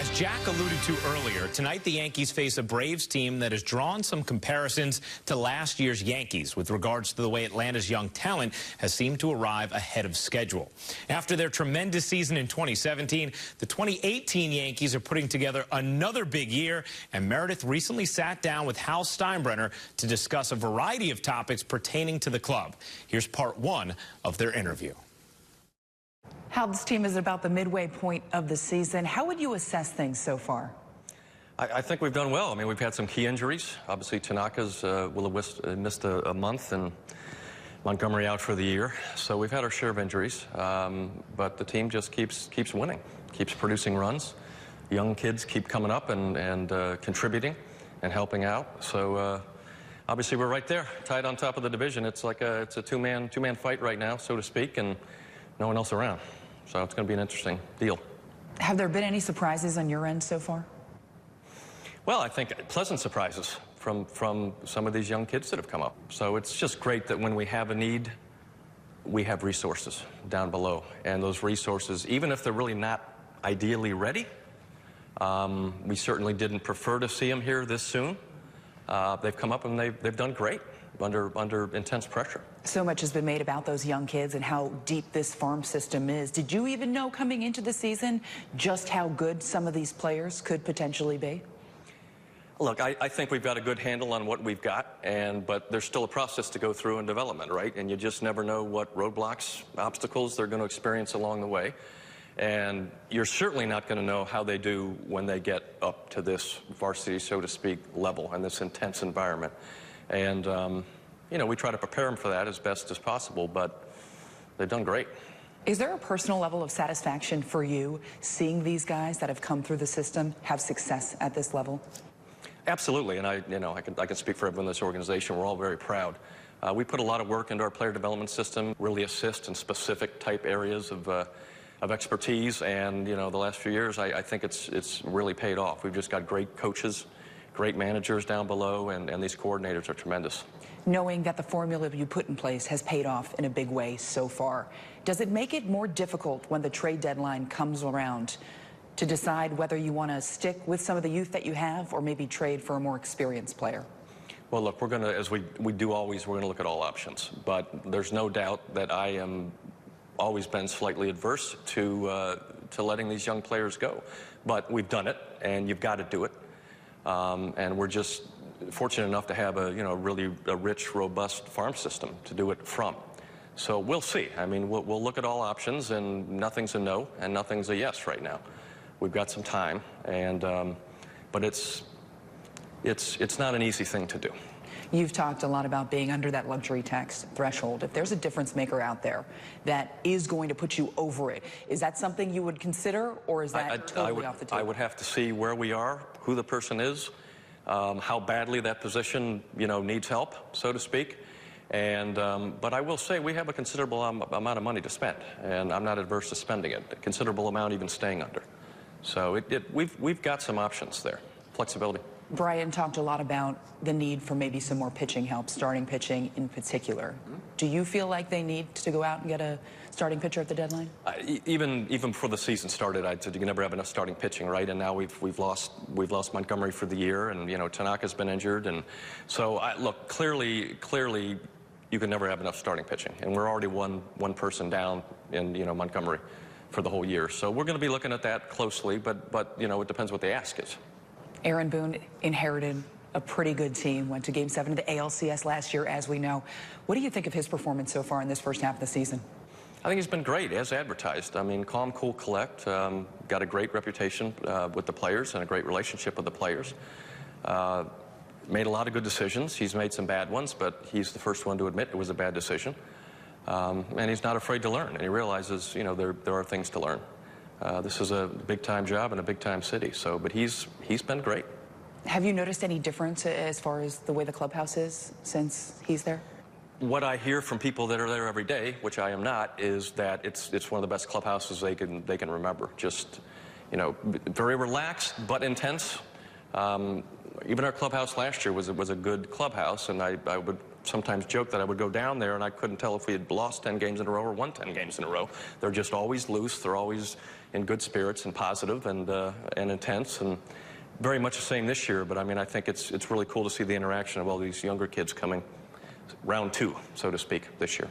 As Jack alluded to earlier, tonight the Yankees face a Braves team that has drawn some comparisons to last year's Yankees with regards to the way Atlanta's young talent has seemed to arrive ahead of schedule. After their tremendous season in 2017, the 2018 Yankees are putting together another big year, and Meredith recently sat down with Hal Steinbrenner to discuss a variety of topics pertaining to the club. Here's part one of their interview. Hal, this team is about the midway point of the season. How would you assess things so far? I think we've done well. I mean, we've had some key injuries. Obviously, Tanaka's will have missed a month, and Montgomery out for the year. So we've had our share of injuries, but the team just keeps winning, keeps producing runs. Young kids keep coming up and contributing and helping out. So obviously, we're right there, tied on top of the division. It's like it's a two-man fight right now, so to speak, and no one else around. So it's going to be an interesting deal. Have there been any surprises on your end so far? Well, I think pleasant surprises from some of these young kids that have come up. So it's just great that when we have a need, we have resources down below. And those resources, even if they're really not ideally ready, we certainly didn't prefer to see them here this soon. They've come up and they've done great under intense pressure. So much has been made about those young kids and how deep this farm system is. Did you even know coming into the season just how good some of these players could potentially be? Look, I think we've got a good handle on what we've got, but there's still a process to go through in development, right? And you just never know what roadblocks, obstacles they're going to experience along the way. And you're certainly not going to know how they do when they get up to this varsity, so to speak, level and this intense environment. And, you know, we try to prepare them for that as best as possible, but they've done great. Is there a personal level of satisfaction for you seeing these guys that have come through the system have success at this level? Absolutely, and I can speak for everyone in this organization. We're all very proud. We put a lot of work into our player development system, really assist in specific type areas of expertise, and the last few years, I think it's really paid off. We've just got great coaches, great managers down below, and these coordinators are tremendous. Knowing that the formula you put in place has paid off in a big way so far, does it make it more difficult when the trade deadline comes around to decide whether you want to stick with some of the youth that you have or maybe trade for a more experienced player? Well, look, we're going to, as we do always, we're going to look at all options. But there's no doubt that I am always been slightly adverse to letting these young players go. But we've done it, and you've got to do it. And we're just fortunate enough to have a really rich, robust farm system to do it from. So we'll see. I mean, we'll look at all options, and nothing's a no and nothing's a yes right now. We've got some time, and but it's not an easy thing to do. You've talked a lot about being under that luxury tax threshold. If there's a difference maker out there that is going to put you over it, is that something you would consider, or is that totally off the table? I would have to see where we are, who the person is, how badly that position needs help, so to speak. And but I will say we have a considerable amount of money to spend, and I'm not adverse to spending it. A considerable amount even staying under. So we've got some options there, flexibility. Brian talked a lot about the need for maybe some more pitching help, starting pitching in particular. Do you feel like they need to go out and get a starting pitcher at the deadline? Even before the season started, I said you can never have enough starting pitching, right? And now we've lost Montgomery for the year, and Tanaka's been injured, and so look, clearly you can never have enough starting pitching, and we're already one person down in Montgomery for the whole year. So we're going to be looking at that closely, but it depends what the ask is. Aaron Boone inherited a pretty good team, went to Game 7 of the ALCS last year, as we know. What do you think of his performance so far in this first half of the season? I think he's been great, as advertised. I mean, calm, cool, collect. Got a great reputation with the players and a great relationship with the players. Made a lot of good decisions. He's made some bad ones, but he's the first one to admit it was a bad decision. And he's not afraid to learn, and he realizes, there are things to learn. This is a big-time job in a big-time city, but he's been great. Have you noticed any difference as far as the way the clubhouse is since he's there? What I hear from people that are there every day, which I am not, is that it's one of the best clubhouses they can remember. Just, very relaxed but intense. Even our clubhouse last year was a good clubhouse, and I would sometimes joke that I would go down there and I couldn't tell if we had lost 10 games in a row or won 10 games in a row. They're just always loose. They're always in good spirits and positive and intense, and very much the same this year. But I mean, I think it's really cool to see the interaction of all these younger kids coming round two, so to speak, this year.